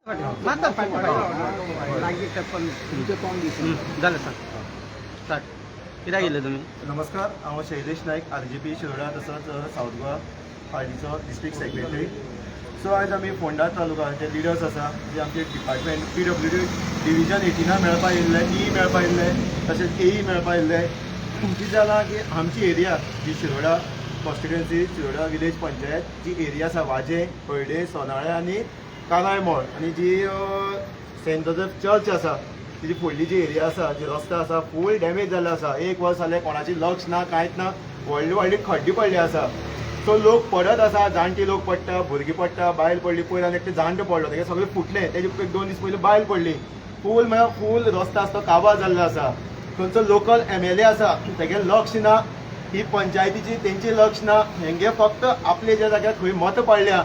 झालं सांग स्टार्ट कित्याक गेले तुमी? नमस्कार, हांव शैलेश नायक RGP शिरोडा तसोच साऊथ गोवा पार्टीचो डिस्ट्रिक्ट सेक्रेटरी. सो आयज आमी फोंडा तालुकाचे लिडर्स आसा जे आमचे डिपार्टमेंट PWD डिविजन 18 मेळपा येयल्ले, ई मेळपा येयल्ले, तशेंच AE मेळपा येयल्ले. कितें जालां की आमची एरिया जी शिरोडा कॉन्स्टिट्युएन्सी, शिरोडा विलेज पंचायत जी एरिया आसा वाजे, हळडे, सोनाळे आनी कानाळमोळ आनी जी सेंट जोसेफ चर्च आसा तिची फुडली जी एरिया आसा, जी रस्तो आसा फूल डॅमेज जाल्लो आसा. एक वर्स जालें, कोणाची लक्ष ना, कांयच ना, व्हडली व्हडली खड्डी पडली आसा. सो लोक पडत आसा, जाणटी लोक पडटा, भुरगीं पडटा, बायल पडली. पयलीं एकटें जाणटो पडलो, तेगे सगळें फुटलें. तेजे 1-2 दीस पयलीं बायल पडली. फूल म्हळ्यार फूल रस्तो आसा तो काबार जाल्लो आसा. थंयचो लोकल MLA आसा, तेगे लक्ष ना, ही पंचायतीची तेंची लक्ष ना. हेंगे फक्त आपले ज्या जाग्यार खंय मत पडल्या,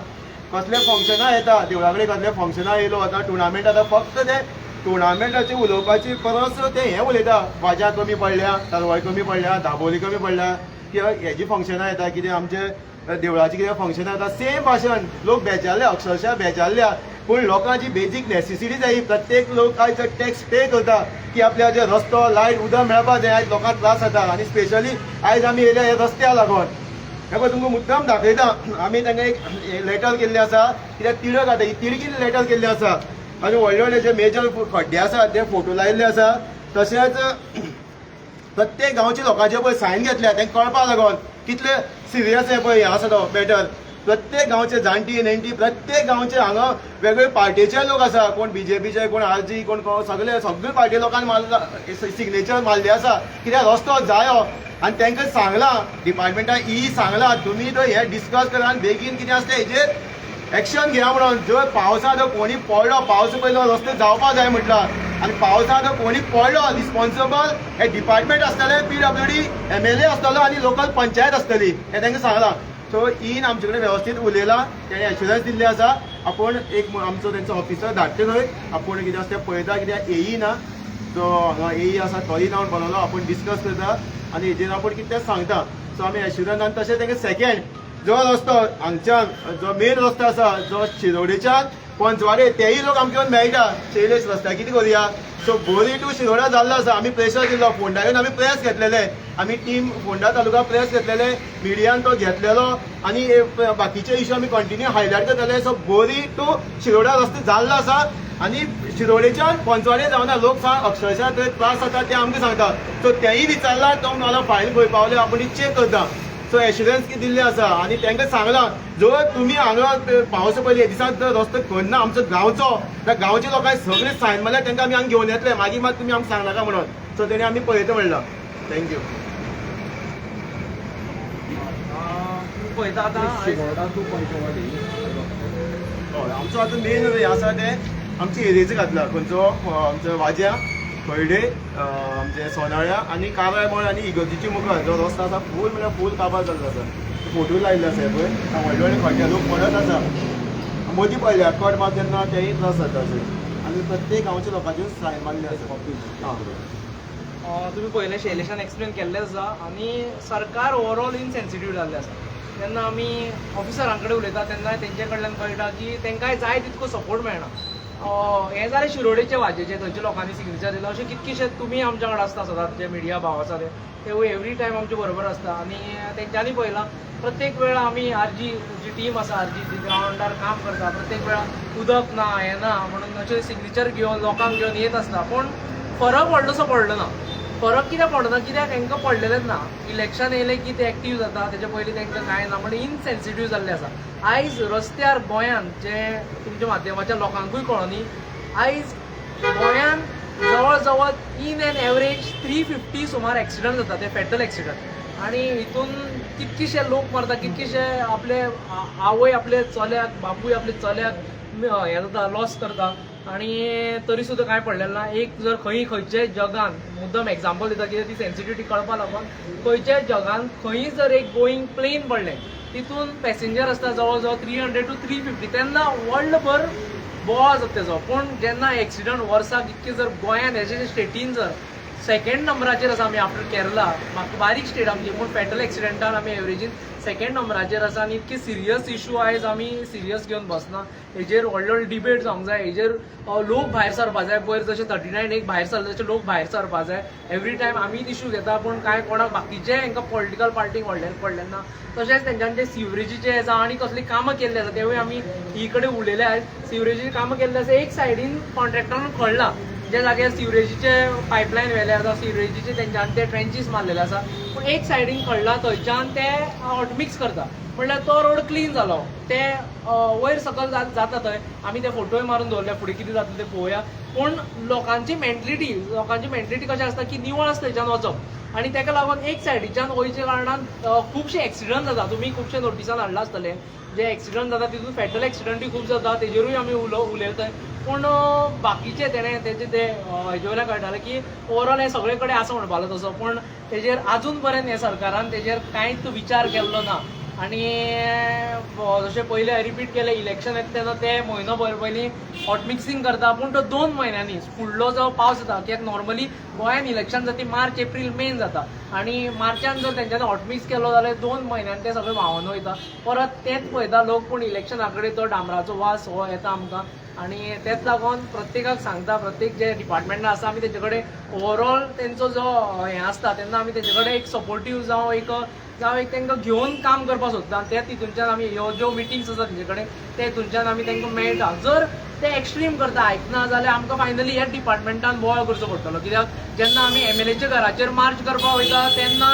कसले फंक्शनां येता, देवळा कडेन कसले फंक्शनां येयलो आतां, टुर्नामेंट आतां, फक्त ते टुर्नामेंटाची उलोवपाची परस ते हें उलयता, वाजा कमी पडल्या, तरवाय कमी पडल्या, दाबोली कमी पडल्या, किंवां हेजी फंक्शनां येता, कितें आमचे देवळाची कितें फंक्शनां येता, सेम भाशण लोक बेजारले, अक्षरशः बेजारल्या. पूण लोकांची बेजीक नेसेसिटी जाय. प्रत्येक लोक आयज टॅक्स पे करता की आपल्या जे रस्तो, लायट, उदक मेळपा जाय. आयज लोकांक त्रास जाता आनी स्पेशली आयज आमी येयल्या हे रस्त्या लागून. हे पळय तुमकां मुद्दाम दाखयता, आमी तांकां एक लेटर केल्ली आसा, कित्याक तिडक आतां ही तिडकी लेटर केल्ली आसा आनी व्हडले व्हडले जे मेजर खड्डे आसा ते फोटो लायिल्ले आसा. तशेंच प्रत्येक गांवच्या लोकांचे पळय सायन घेतल्या, तांकां कळपा लागून कितले सिरियस हे पळय हे आसा तो मॅटर. प्रत्येक गांवचे जाणटी नेणटी, प्रत्येक गांवचे हांगा वेगवेगळे पार्टीचे लोक आसा, कोण BJPचे, कोण RG, कोण सगळे पार्टी लोकांनी सिग्नेचर मारले आसा. कित्याक रस्तो जायो आनी तांकां सांगलां, डिपार्टमेंटान सांगलां तुमी तो हे डिस्कस करा आनी बेगीन कितें आसता हेजेर एक्शन घेया म्हणून. जर पावसांत कोणी पडलो, पावस पयलो रस्ते जावपा जाय म्हटला, आनी पावसांत कोणी पडलो, रिस्पॉन्सिबल हे डिपार्टमेंट आसतले, PWD MLA आसतलो आनी लोकल पंचायत आसतली, हे तांकां सांगलां. सो ईन आमचे कडेन वेवस्थीत उलयला, ताणें एश्युरन्स दिल्ले आसा. आपूण एक आमचो तेंचो ऑफिसर धाडटा थंय, आपूण कितें आसा तें पळयता, कित्याक AE ना, सो हांगा AE आसा, तोय नावन बोललो, आपूण डिस्कस करता आनी हेजेर आपूण कितें तें सांगता. सो आमी एश्युरन्स आनी तशें तांकां सेकेंड जो रस्तो हांगच्यान जो मेन रस्तो आसा जो शिरोडेच्यान पंचवाडे, तेय लोक आमच्यान मेळटा शैलेश रस्त्या. कितें करुया, सो बोरी टू शिरोडा जाल्लो आसा. आमी प्रेशर दिल्लो, फोंडा येवन आमी प्रेस घेतलेले, आमी टीम फोंडा तालुका प्रेस घेतलेले, मिडियान तो घेतलेलो आनी बाकीचे इश्यू आमी कंटिन्यू हायलायट करतले. सो बोरी टू शिरोडा रस्तो जाल्लो आसा आनी शिरोडेच्यान पंचवाडे जावना. लोक सांग अक्षरशः थंय त्रास जाता ते आमकां सांगता. सो तेंय विचारला, तो म्हणलो फायल खंय पावले, आपूण चेक करता. सो एश्युरन्स दिल्ले आसा आनी तांकां सांगलां, जर तुमी हांगा पावसा पयलीं हे दिसाक जर रस्तो करना आमचो गांवचो, त्या गांवच्या लोकांनी सगळे सायन मारल्यार तांकां आमी हांगा घेवन येतले, मागीर मात तुमी आमकां सांगनाका म्हणून. सो तेणी आमी पळयता म्हणला. थँक्यू. पळयता आतां हय, आमचो आतां मेन हें आसा तें आमच्या एरियेचो घातला. खंयचो आमचो वाज्या, हळडे, आमचे सोनाळ्या आनी काराळमोळ आनी इगर्जीची मुखार जो रस्तो आसा फूल म्हळ्यार फूल काबार जाल्लो आसा. फोटो लायिल्ले आसा पळय, व्हडले व्हडले खड्डे लोक पडत आसा. मदीं पडल्या कट मार तेन्ना तेय त्रास जाता अशें. आनी प्रत्येक गांवच्या लोकांचे सायन मारले आसा. तुम्ही पहिले शैलेशान एक्सप्लेन केल्लें आसा आनी सरकार ओवरऑल इनसेन्सिटीव जाल्लें आसा. जेन्ना आमी ऑफिसरां कडेन उलयता तेन्ना तेंचे कडल्यान कळटा की तांकांय जाय तितको सपोर्ट मेळना. हें जालें शिरोडेचे वाजेचे, थंयच्या लोकांनी सिग्नेचर दिलो. अशें कितकेशे तुमी आमच्या कडेन आसता सदांच, जे मिडिया भाव आसा ते एवरी टायम आमचे बरोबर आसता. आनी तेंच्यांनी पळयलां प्रत्येक वेळा आमी RG जी टीम आसा, RG जी ग्रावंडार काम करता, प्रत्येक वेळा उदक ना, हें ना म्हणून अशें सिग्नेचर घेवन लोकांक घेवन येत आसता. पूण फरक व्हडलोसो पडलो ना. फरक कित्याक पडना, कित्याक तांकां पडलेलेंच ना. इलेक्शन येयलें की ते एक्टीव जाता, तेच्या पयलीं तांकां कांय ना, म्हणजे इनसेन्सिटीव जाल्ले आसा. आयज रस्त्यार गोंयान जे तुमच्या माध्यमाच्या लोकांकूय कळनी, आयज गोंयान जवळ जवळ इन एन एवरेज 350 सुमार एक्सिडंट जाता, ते फॅटल एक्सिडंट. आनी हितून कितकेशे लोक मरता, कितकेशे आपले आवय आपले चल्याक, बापूय आपले चल्याक हें जाता, लॉस करता. आनी तरी सुद्दां कांय पडलेलें ना. एक जर खंयचे जगान, मुद्दम एग्जाम्पल दिता कित्याक ती सेन्सिटिविटी कळपा लागून, खंयच्या जगान खंय जर एक गोईंग प्लेन पडलें, तितून पॅसेंजर आसता जवळ जवळ 300 to 350, तेन्ना वर्ल्डभर बोवाळ जाता तेजो. पूण जेन्ना एक्सिडंट वर्साक इतके जर गोंयान हेजे स्टेटीन जर सेकंड नंबराचेर आसा आमी आफ्टर केरला, म्हाका बारीक स्टेट आमची, पूण फॅटल एक्सिडंटान आमी एवरेजीन सेकंड नंबराचेर आसा आनी इतके सिरियस इश्यू आयज आमी सिरियस घेवन बसना. हेजेर व्हडले व्हडले डिबेट जावंक जाय, हेजेर लोक भायर सरपा जाय. पयर जशे 39 एक भायर सरले तशे लोक भायर सरपा जाय. एवरी टायम आमीच इश्यू घेता पूण कांय कोणाक बाकीचे हांकां पॉलिटिकल पार्टीक व्हडले पडलें ना. तशेंच तेंच्यांनी ते सिवरेजीचे जावं आनी कसली कामां केल्ली आसा तेवूय आमी ही कडेन उलयले आयज. सिवरेजीची कामां केल्ली आसा, एक सायडीन कॉन्ट्रॅक्टरान कळला जे जाग्यार सिवरेजीचे पायपलायन व्हेले आसा, सिवरेजीचे तेंच्यांनी ते ट्रेंचीस मारलेले आसा, पूण एक सायडीन कळला थंयच्यान ते हॉटमिक्स करता. म्हणल्यार तो रोड क्लीन जालो, ते वयर सकयल जाता थंय. आमी ते फोटोय मारून दवरले, फुडें कितें जाता तें पळोवया. पूण लोकांची मेंटलिटी कशें आसता की निवळ आसता थंयच्यान वचप आनी ताका लागून एक सायडीच्यान वयच्या कारणान खुबशे एक्सिडंट जाता. तुमी खुबशे नोटिसान हाडला आसतले जे एक्सिडंट जाता तितून फॅटल एक्सिडंटूय खूब जाता, तेजेरूय आमी उलयता. पूण बाकीचे तेणें तेजे ते हेजे वयल्यान कळटालें की ओवरऑल हें सगळे कडेन आसा म्हणपालो तसो, पूण तेजेर आजून पर्यंत हे सरकारान तेजेर कांयच विचार केल्लो ना. आनी जशें पयलीं हांवें रिपीट केलें, इलेक्शन येता तेन्ना ते म्हयनोभर पयलीं हॉट मिक्सिंग करता, पूण तो 2 म्हयन्यांनी फुडलो जो पावस येता, कित्याक नॉर्मली गोंयांत इलेक्शन जाता ती मार्च एप्रील मेन जाता आनी मार्चान जर तेंच्यांनी हॉट मिक्स केलो जाल्यार 2 म्हयन्यान ते सगळें व्हांवन वयता. परत तेंच पळयता लोक, पूण इलेक्शना कडेन तो डांबराचो वास हो येता आमकां. आनी तेच लागून प्रत्येकाक सांगता, प्रत्येक जे डिपार्टमेंटा आसा आमी तेजे कडेन ओवरऑल तेंचो जो हें आसता तेन्ना आमी तेजे कडेन एक सपोर्टीव जावं एक तांकां घेवन काम करपाक सोदता. ते तितूनच्यान आमी ह्यो ज्यो मिटिंग्स आसा तेजे कडेन ते हितूनच्यान आमी तांकां मेळटा. जर ते एक्स्ट्रीम करता, आयकना जाल्यार आमकां फायनली ह्याच डिपार्टमेंटान बोवाळ करचो पडटलो. कित्याक जेन्ना आमी MLAच्या घराचेर मार्च करपाक वयता तेन्ना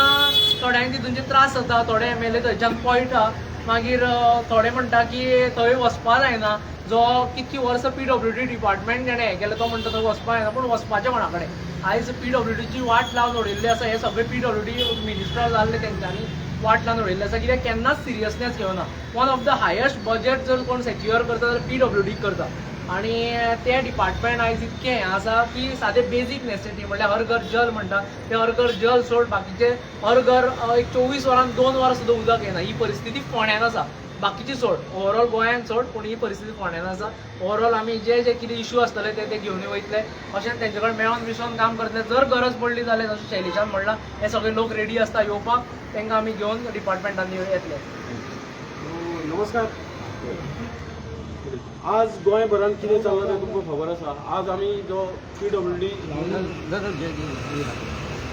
थोड्यांक तितूनचे त्रास जाता, थोडे MLA थंयच्यान पळयता, मागीर थोडे म्हणटा की थंय वचपा जायना. जो कितकी वर्सां PWD डिपार्टमेंट जेणे हें केलें तो म्हणटा थंय वचपा जायना, पूण वचपाचें कोणा कडेन? आयज PWDची वाट लावन उडयल्ली आसा. हे सगळे PWD मिनिस्टर जाल्ले तेंच्यांनी वाट लावन उडयल्ली आसा, कित्याक केन्नाच सिरियसनेस घेवना. One of the highest budget जर कोण सेक्युअर करता जाल्यार PWD करता. आनी ते डिपार्टमेंट आयज इतकें हें आसा की सादे बेजीक नेसेसिटी म्हणल्यार हर घर जल म्हणटा ते हर घर जल सोड, बाकीचे हर घर एक 24 वरान 2 वरां सुद्दां उदक येना. ही परिस्थिती फोंड्यान आसा, बाकीची सोड, ओवरऑल गोंयांत सोड, पूण ही परिस्थिती फोंड्यान आसा. ओवरऑल आमी जे कितें इश्यू आसतले ते घेवन वयतले, अशें तेंचे कडेन मेळोन मिसळोन काम करतले. जर गरज पडली जाल्यार जशें शैलेशान म्हणलां हे सगळे लोक रेडी आसता येवपाक, तांकां आमी घेवन डिपार्टमेंटांनी येतले. नमस्कार. आज गोंयभरांत कितें चल्लां तें तुमकां खबर आसा. आज आमी जो PWD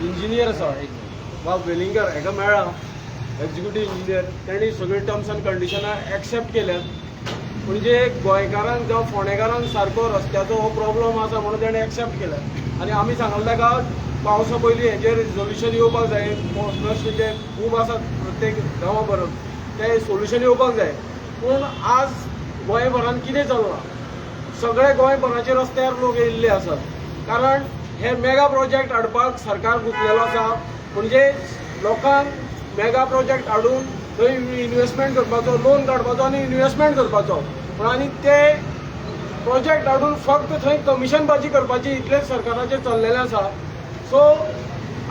इंजिनियर आसा वा वेलिंगर हेका मेळ्ळा, एक्झिक्युटीव इंजिनियर, तांणी सगळे टर्म्स एंड कंडिशनां एक्सेप्ट केल्यात. म्हणजे गोंयकारांक जावं फोंडेकारांक सारको रस्त्याचो हो प्रॉब्लम आसा म्हणून ताणें एक्सेप्ट केल्यात. आनी आमी सांगलें ताका पावसा पयलीं हेजेर रिजोल्युशन येवपाक जाय. प्रश्न जे खूब आसात प्रत्येक गांवा भरून ते सोल्युशन येवपाक जाय. पूण आज गोंयभरांत कितें चल्लां, सगळे गोंयभराचे रस्त्यार लोक येयल्ले आसात. कारण हे मेगा प्रोजेक्ट हाडपाक सरकार गुंतलेलो आसा. म्हणजे लोकांक मेगा प्रोजेक्ट हाडून थंय इन्वेस्टमेंट करपाचो, लोन काडपाचो आनी इन्वेस्टमेंट करपाचो. पूण आनी ते प्रोजेक्ट हाडून फक्त थंय कमिशनबाजी करपाची इतलेंच सरकाराचें चल्लेलें आसा. सो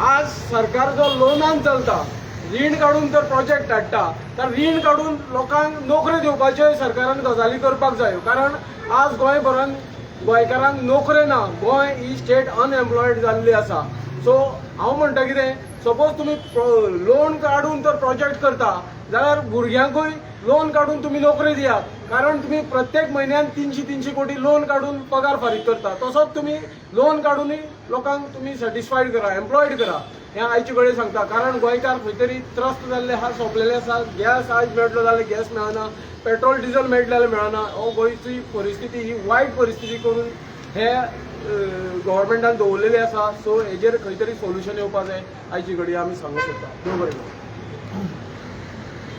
आज सरकार जो लोनान चलता, रीण काडून जर प्रोजेक्ट हाडटा तर रीण काडून लोकांक नोकऱ्यो दिवपाच्यो सरकारान गजाली करपाक जाय. कारण आज गोंयभरांत गोंयकारांक नोकऱ्यो ना. गोंय ही स्टेट अनएम्प्लॉयड जाल्ली आसा. सो हांव म्हणटा कितें, सपोज तुमी लोन काडून जर प्रोजेक्ट करता जाल्यार भुरग्यांकूय लोन काडून तुमी नोकरी दियात. कारण तुमी प्रत्येक म्हयन्यान 300 कोटी लोन काडून पगार फारीक करता. तसोच तुमी लोन काडूनय लोकांक तुमी सॅटिस्फायड करा, एम्प्लॉयड करा. हें आयचे कडेन सांगता. कारण गोंयकार खंय तरी त्रस्त जाल्ले आहा, सोंपलेले आसा. गॅस आज मेळटलो जाल्यार गॅस मेळना, पेट्रोल डिझल मेळटलें जाल्यार मेळना. हो गोंयची परिस्थिती ही वायट परिस्थिती करून हे गव्हर्मेंटान दवरलेली आसा. सो हेजेर खंय तरी सोल्युशन येवपाक जाय आयचे घडये आमी सांगूंक सोदता. देव बरें करूं.